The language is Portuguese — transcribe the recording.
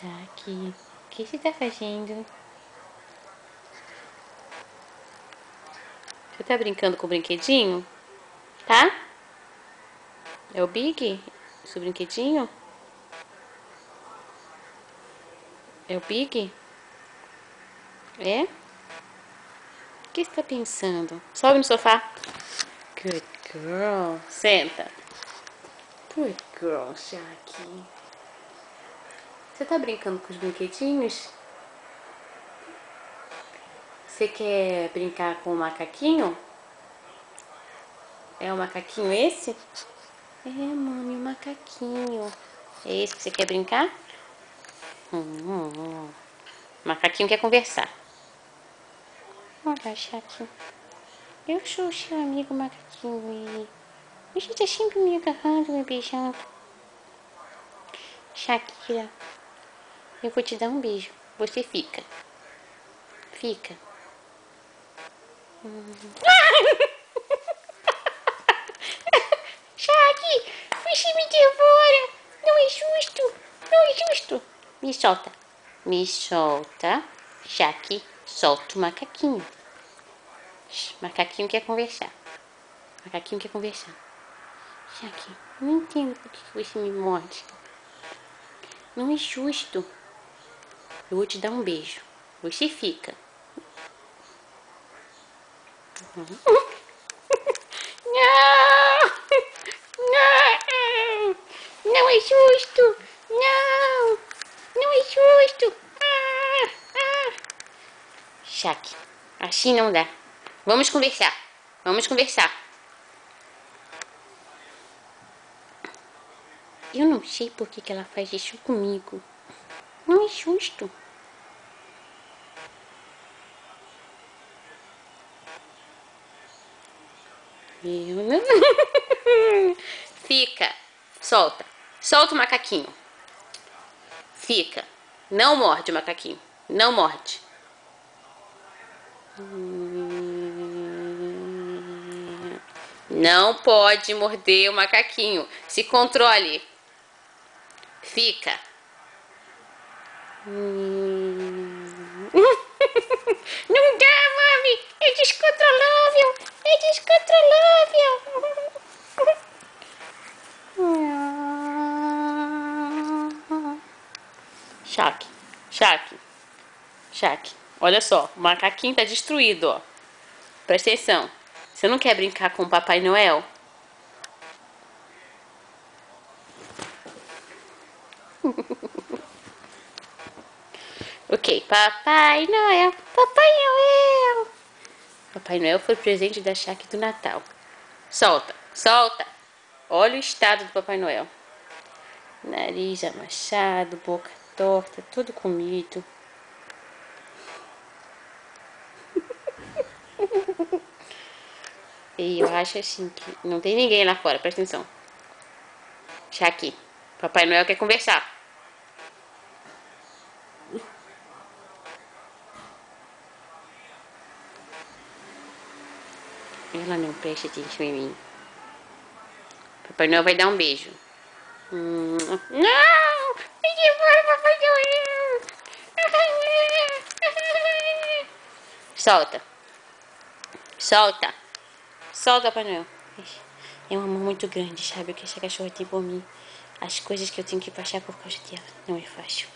Jaque, o que você tá fazendo? Você tá brincando com o brinquedinho? Tá? É o Big? Seu brinquedinho? É o Big? É? O que você tá pensando? Sobe no sofá. Good girl. Senta. Good girl, Jaque. Você tá brincando com os brinquedinhos? Você quer brincar com o macaquinho? É o macaquinho esse? É, mami, o macaquinho. É esse que você quer brincar? O macaquinho quer conversar. Olha, Jaque. Eu sou o seu amigo macaquinho e você tá sempre me agarrando, me beijando. Shakira, eu vou te dar um beijo. Você fica. Fica. Shaki, você me devora. Não é justo. Não é justo. Me solta. Me solta. Shaki, solta o macaquinho. Macaquinho quer conversar. Macaquinho quer conversar. Shaki, não entendo por que você me morde. Não é justo. Eu vou te dar um beijo. Você fica. Não! Não! Não é justo! Não! Não é justo! Shaki, assim não dá. Vamos conversar. Vamos conversar. Eu não sei por que ela faz isso comigo. Não é justo. Eu não... Fica. Solta. Solta o macaquinho. Fica. Não morde o macaquinho. Não morde. Não pode morder o macaquinho. Se controle. Fica. Não dá, mami. É descontrolável. É descontrolável. Shaki, Shaki, Shaki. Olha só, o macaquinho tá destruído, ó. Presta atenção. Você não quer brincar com o Papai Noel? Ok, Papai Noel, Papai Noel. Papai Noel foi o presente da Shaki do Natal. Solta, solta. Olha o estado do Papai Noel. Nariz amassado, boca torta, tudo comido. E eu acho assim que não tem ninguém lá fora, presta atenção. Shaki, Papai Noel quer conversar. Ela não presta atenção em mim. Papai Noel vai dar um beijo. Não! Me devora, Papai Noel! Solta. Solta. Solta, Papai Noel. É um amor muito grande, sabe? O que essa cachorra tem por mim. As coisas que eu tenho que passar por causa dela. Não é fácil.